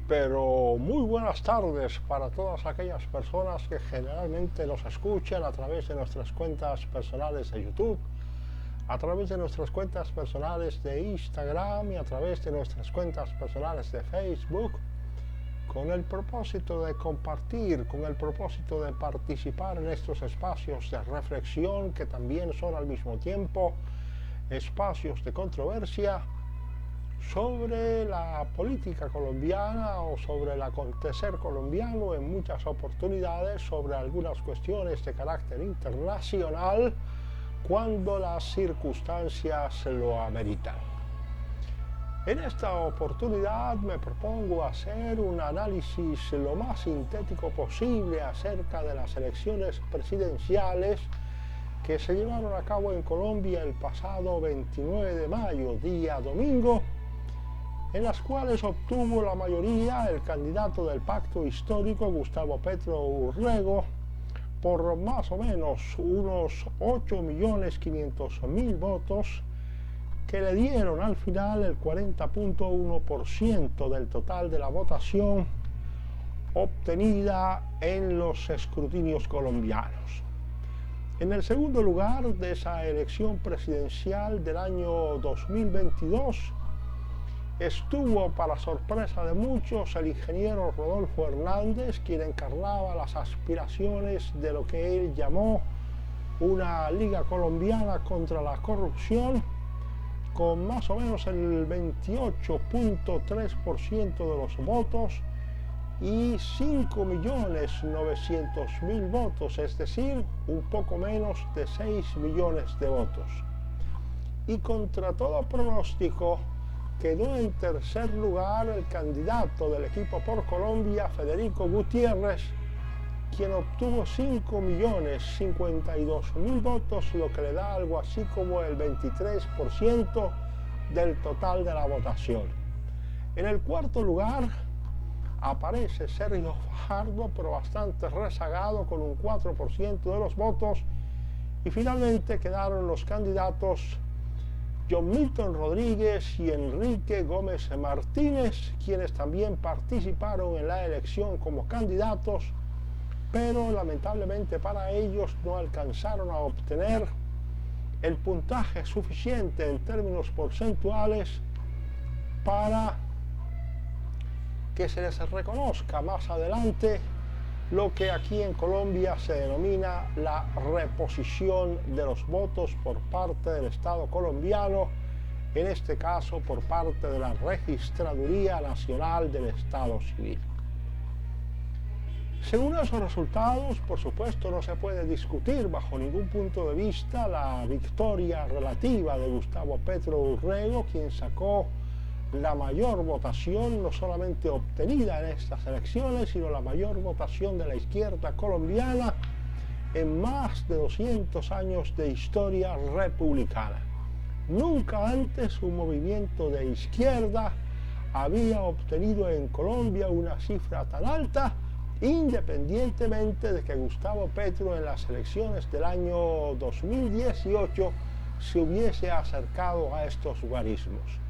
Pero muy buenas tardes para todas aquellas personas que generalmente nos escuchan a través de nuestras cuentas personales de YouTube, a través de nuestras cuentas personales de Instagram y a través de nuestras cuentas personales de Facebook, con el propósito de compartir, con el propósito de participar en estos espacios de reflexión que también son al mismo tiempo espacios de controversia sobre la política colombiana o sobre el acontecer colombiano en muchas oportunidades, sobre algunas cuestiones de carácter internacional cuando las circunstancias lo ameritan. En esta oportunidad me propongo hacer un análisis lo más sintético posible acerca de las elecciones presidenciales que se llevaron a cabo en Colombia el pasado 29 de mayo, día domingo, en las cuales obtuvo la mayoría el candidato del pacto histórico, Gustavo Petro Urrego, por más o menos unos 8.500.000 votos, que le dieron al final el 40.1% del total de la votación obtenida en los escrutinios colombianos. En el segundo lugar de esa elección presidencial del año 2022, estuvo, para sorpresa de muchos, el ingeniero Rodolfo Hernández, quien encarnaba las aspiraciones de lo que él llamó una Liga Colombiana contra la Corrupción, con más o menos el 28.3% de los votos y 5.900.000 votos, es decir, un poco menos de 6 millones de votos. Y contra todo pronóstico, quedó en tercer lugar el candidato del equipo por Colombia, Federico Gutiérrez, quien obtuvo 5.052.000 votos, lo que le da algo así como el 23% del total de la votación. En el cuarto lugar aparece Sergio Fajardo, pero bastante rezagado, con un 4% de los votos, y finalmente quedaron los candidatos John Milton Rodríguez y Enrique Gómez Martínez, quienes también participaron en la elección como candidatos, pero lamentablemente para ellos no alcanzaron a obtener el puntaje suficiente en términos porcentuales para que se les reconozca más adelante lo que aquí en Colombia se denomina la reposición de los votos por parte del Estado colombiano, en este caso por parte de la Registraduría Nacional del Estado Civil. Según esos resultados, por supuesto, no se puede discutir bajo ningún punto de vista la victoria relativa de Gustavo Petro Urrego, quien sacó la mayor votación, no solamente obtenida en estas elecciones, sino la mayor votación de la izquierda colombiana en más de 200 años de historia republicana. Nunca antes un movimiento de izquierda había obtenido en Colombia una cifra tan alta, independientemente de que Gustavo Petro en las elecciones del año 2018 se hubiese acercado a estos guarismos.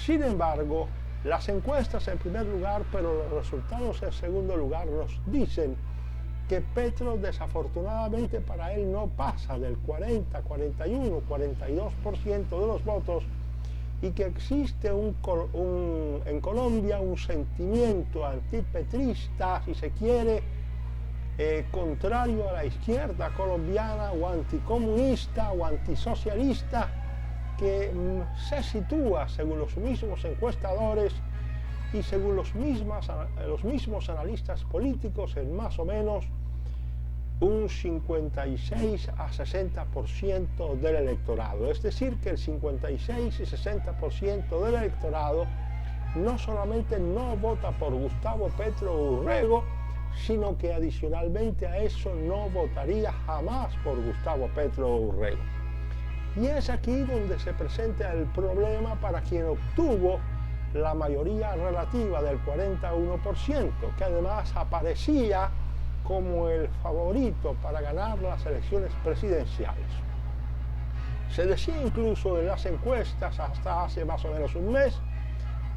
Sin embargo, las encuestas en primer lugar, pero los resultados en segundo lugar, nos dicen que Petro, desafortunadamente para él, no pasa del 40, 41, 42% de los votos, y que existe en Colombia un sentimiento antipetrista, si se quiere, contrario a la izquierda colombiana, o anticomunista o antisocialista, que se sitúa, según los mismos encuestadores y según los mismos analistas políticos, en más o menos un 56 a 60% del electorado. Es decir, que el 56 y 60% del electorado no solamente no vota por Gustavo Petro Urrego, sino que adicionalmente a eso no votaría jamás por Gustavo Petro Urrego. Y es aquí donde se presenta el problema para quien obtuvo la mayoría relativa del 41%, que además aparecía como el favorito para ganar las elecciones presidenciales. Se decía incluso en las encuestas hasta hace más o menos un mes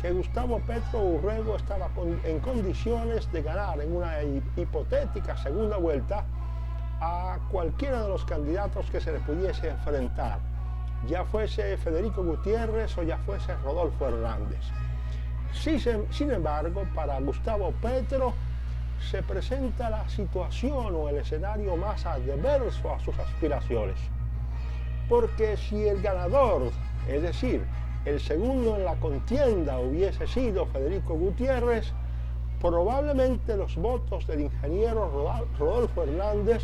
que Gustavo Petro Urrego estaba en condiciones de ganar en una hipotética segunda vuelta a cualquiera de los candidatos que se le pudiese enfrentar, ya fuese Federico Gutiérrez o ya fuese Rodolfo Hernández. Sin embargo, para Gustavo Petro se presenta la situación o el escenario más adverso a sus aspiraciones. Porque si el ganador, es decir, el segundo en la contienda hubiese sido Federico Gutiérrez, probablemente los votos del ingeniero Rodolfo Hernández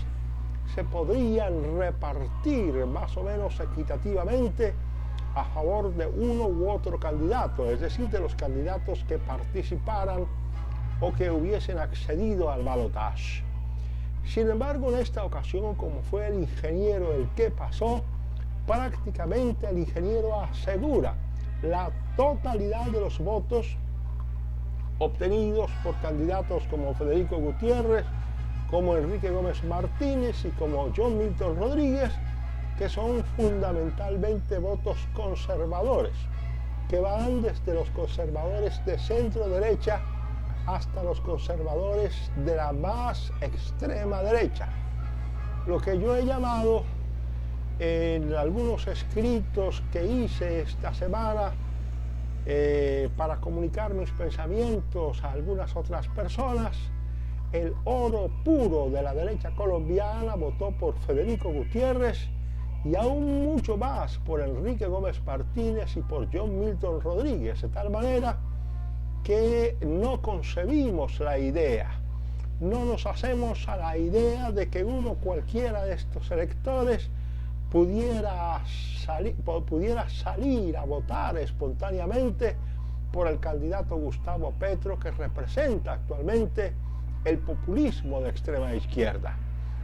se podrían repartir más o menos equitativamente a favor de uno u otro candidato, es decir, de los candidatos que participaran o que hubiesen accedido al balotaje. Sin embargo, en esta ocasión, como fue el ingeniero el que pasó, prácticamente el ingeniero asegura la totalidad de los votos obtenidos por candidatos como Federico Gutiérrez, como Enrique Gómez Martínez y como John Milton Rodríguez, que son fundamentalmente votos conservadores, que van desde los conservadores de centro derecha hasta los conservadores de la más extrema derecha. Lo que yo he llamado en algunos escritos que hice esta semana para comunicar mis pensamientos a algunas otras personas, el oro puro de la derecha colombiana votó por Federico Gutiérrez y aún mucho más por Enrique Gómez Martínez y por John Milton Rodríguez, de tal manera que no concebimos la idea, no nos hacemos a la idea de que uno cualquiera de estos electores pudiera salir a votar espontáneamente por el candidato Gustavo Petro, que representa actualmente el populismo de extrema izquierda,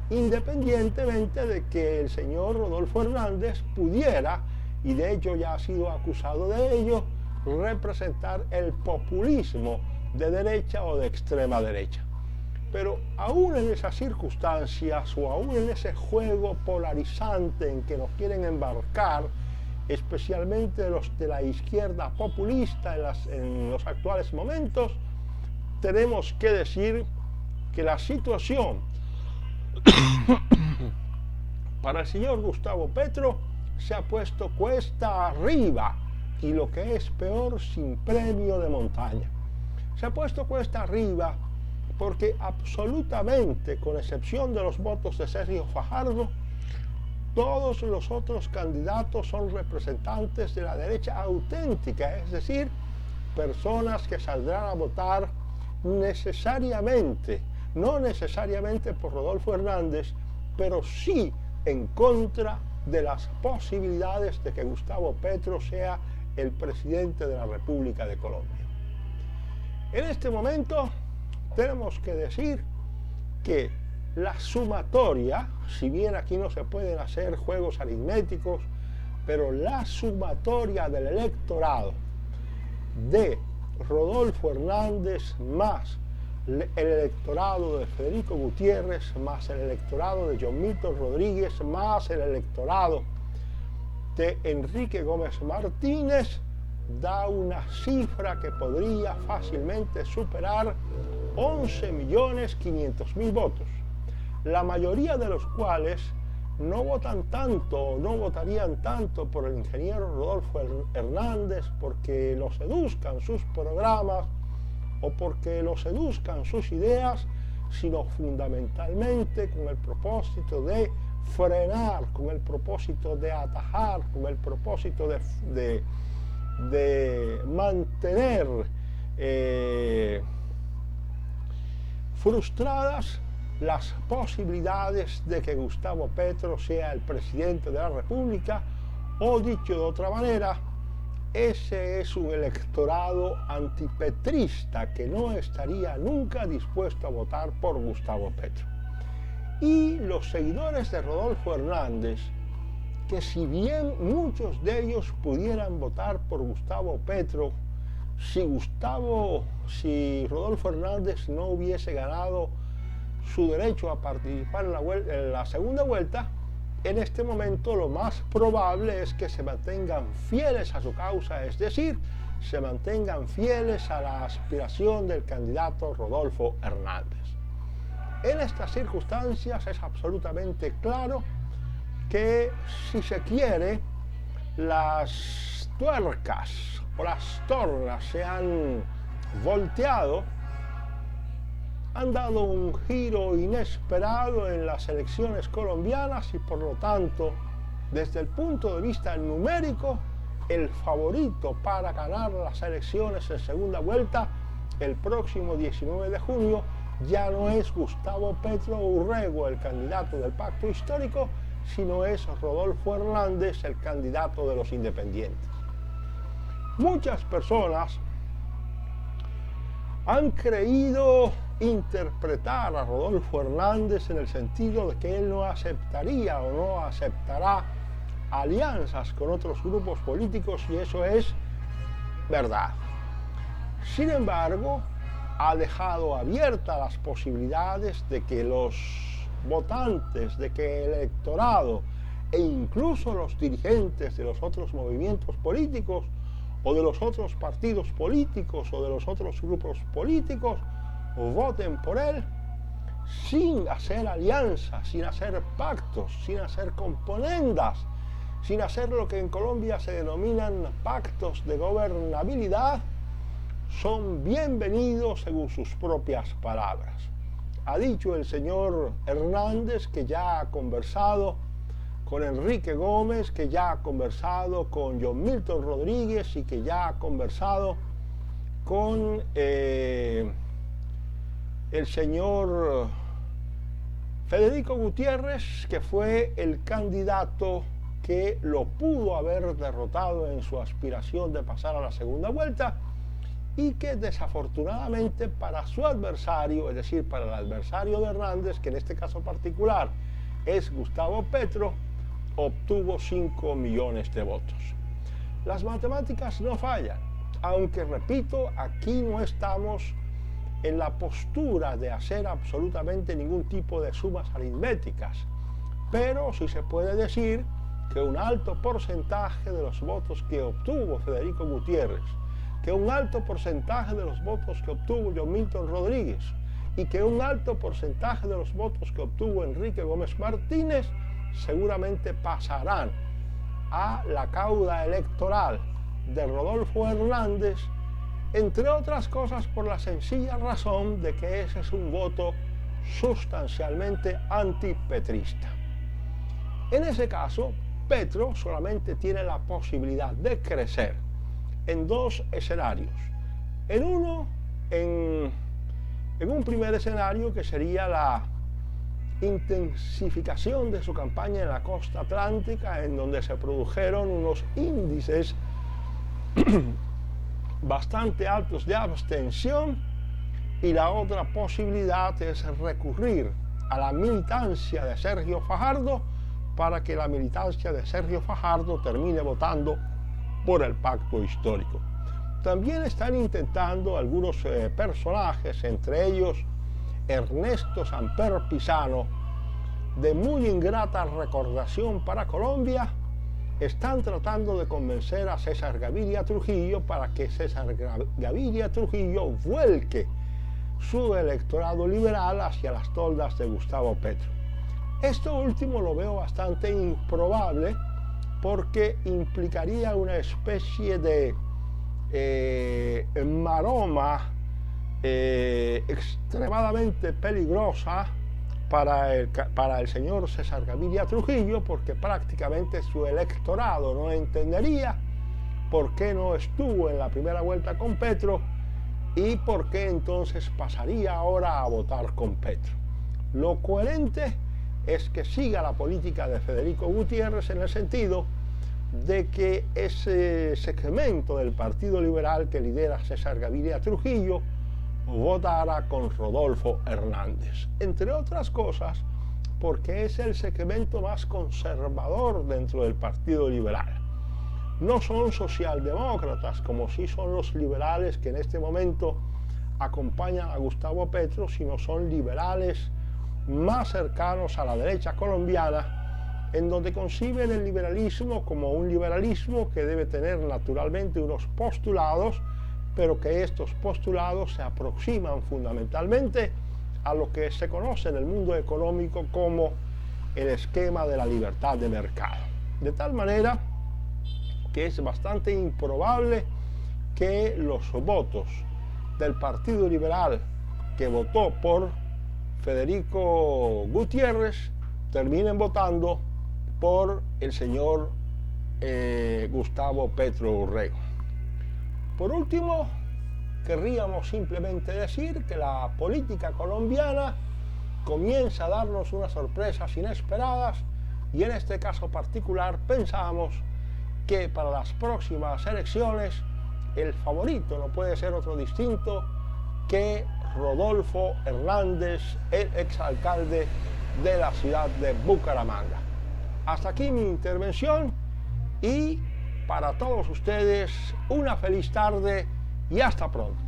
independientemente de que el señor Rodolfo Hernández pudiera, y de hecho ya ha sido acusado de ello, representar el populismo de derecha o de extrema derecha. Pero aún en esas circunstancias o aún en ese juego polarizante en que nos quieren embarcar, especialmente los de la izquierda populista en los actuales momentos, tenemos que decir que la situación para el señor Gustavo Petro se ha puesto cuesta arriba y, lo que es peor, sin premio de montaña. Se ha puesto cuesta arriba porque absolutamente, con excepción de los votos de Sergio Fajardo, todos los otros candidatos son representantes de la derecha auténtica, es decir, personas que saldrán a votar necesariamente, no necesariamente por Rodolfo Hernández, pero sí en contra de las posibilidades de que Gustavo Petro sea el presidente de la República de Colombia. En este momento tenemos que decir que la sumatoria, si bien aquí no se pueden hacer juegos aritméticos, pero la sumatoria del electorado de Rodolfo Hernández más el electorado de Federico Gutiérrez, más el electorado de John Milton Rodríguez, más el electorado de Enrique Gómez Martínez, da una cifra que podría fácilmente superar 11.500.000 votos, la mayoría de los cuales no votan tanto o no votarían tanto por el ingeniero Rodolfo Hernández porque lo seduzcan sus programas o porque lo seduzcan sus ideas, sino fundamentalmente con el propósito de frenar, con el propósito de atajar, con el propósito de mantener frustradas las posibilidades de que Gustavo Petro sea el presidente de la República, o dicho de otra manera, ese es un electorado antipetrista que no estaría nunca dispuesto a votar por Gustavo Petro. Y los seguidores de Rodolfo Hernández, que si bien muchos de ellos pudieran votar por Gustavo Petro, si Rodolfo Hernández no hubiese ganado su derecho a participar en la segunda vuelta, en este momento lo más probable es que se mantengan fieles a su causa, es decir, se mantengan fieles a la aspiración del candidato Rodolfo Hernández. En estas circunstancias es absolutamente claro que, si se quiere, las tuercas o las tornas se han volteado, han dado un giro inesperado en las elecciones colombianas y, por lo tanto, desde el punto de vista numérico, el favorito para ganar las elecciones en segunda vuelta el próximo 19 de junio ya no es Gustavo Petro Urrego, el candidato del pacto histórico, sino es Rodolfo Hernández, el candidato de los independientes. Muchas personas han creído interpretar a Rodolfo Hernández en el sentido de que él no aceptaría o no aceptará alianzas con otros grupos políticos, y eso es verdad. Sin embargo, ha dejado abiertas las posibilidades de que los votantes, de que el electorado e incluso los dirigentes de los otros movimientos políticos o de los otros partidos políticos o de los otros grupos políticos voten por él sin hacer alianzas, sin hacer pactos, sin hacer componendas, sin hacer lo que en Colombia se denominan pactos de gobernabilidad. Son bienvenidos según sus propias palabras. Ha dicho el señor Hernández que ya ha conversado con Enrique Gómez, que ya ha conversado con John Milton Rodríguez y que ya ha conversado con el señor Federico Gutiérrez, que fue el candidato que lo pudo haber derrotado en su aspiración de pasar a la segunda vuelta, y que desafortunadamente para su adversario, es decir, para el adversario de Hernández, que en este caso particular es Gustavo Petro, obtuvo 5 millones de votos. Las matemáticas no fallan, aunque, repito, aquí no estamos en la postura de hacer absolutamente ningún tipo de sumas aritméticas, pero sí se puede decir que un alto porcentaje de los votos que obtuvo Federico Gutiérrez, que un alto porcentaje de los votos que obtuvo John Milton Rodríguez y que un alto porcentaje de los votos que obtuvo Enrique Gómez Martínez seguramente pasarán a la cauda electoral de Rodolfo Hernández, entre otras cosas por la sencilla razón de que ese es un voto sustancialmente antipetrista. En ese caso, Petro solamente tiene la posibilidad de crecer en dos escenarios. En uno, en un primer escenario que sería la intensificación de su campaña en la costa atlántica, en donde se produjeron unos índices bastante altos de abstención, y la otra posibilidad es recurrir a la militancia de Sergio Fajardo para que la militancia de Sergio Fajardo termine votando por el pacto histórico. También están intentando algunos personajes, entre ellos Ernesto Samper Pizano, de muy ingrata recordación para Colombia, están tratando de convencer a César Gaviria Trujillo para que César Gaviria Trujillo vuelque su electorado liberal hacia las toldas de Gustavo Petro. Esto último lo veo bastante improbable, porque implicaría una especie de maroma extremadamente peligrosa para el señor César Gaviria Trujillo, porque prácticamente su electorado no entendería por qué no estuvo en la primera vuelta con Petro y por qué entonces pasaría ahora a votar con Petro. Lo coherente es que siga la política de Federico Gutiérrez, en el sentido de que ese segmento del Partido Liberal que lidera César Gaviria Trujillo votara con Rodolfo Hernández, entre otras cosas porque es el segmento más conservador dentro del Partido Liberal. No son socialdemócratas como sí son los liberales que en este momento acompañan a Gustavo Petro, sino son liberales más cercanos a la derecha colombiana, en donde conciben el liberalismo como un liberalismo que debe tener naturalmente unos postulados, pero que estos postulados se aproximan fundamentalmente a lo que se conoce en el mundo económico como el esquema de la libertad de mercado. De tal manera que es bastante improbable que los votos del Partido Liberal que votó por Federico Gutiérrez terminen votando por el señor Gustavo Petro Urrego. Por último, querríamos simplemente decir que la política colombiana comienza a darnos unas sorpresas inesperadas y en este caso particular pensamos que para las próximas elecciones el favorito no puede ser otro distinto que Rodolfo Hernández, el exalcalde de la ciudad de Bucaramanga. Hasta aquí mi intervención y para todos ustedes una feliz tarde y hasta pronto.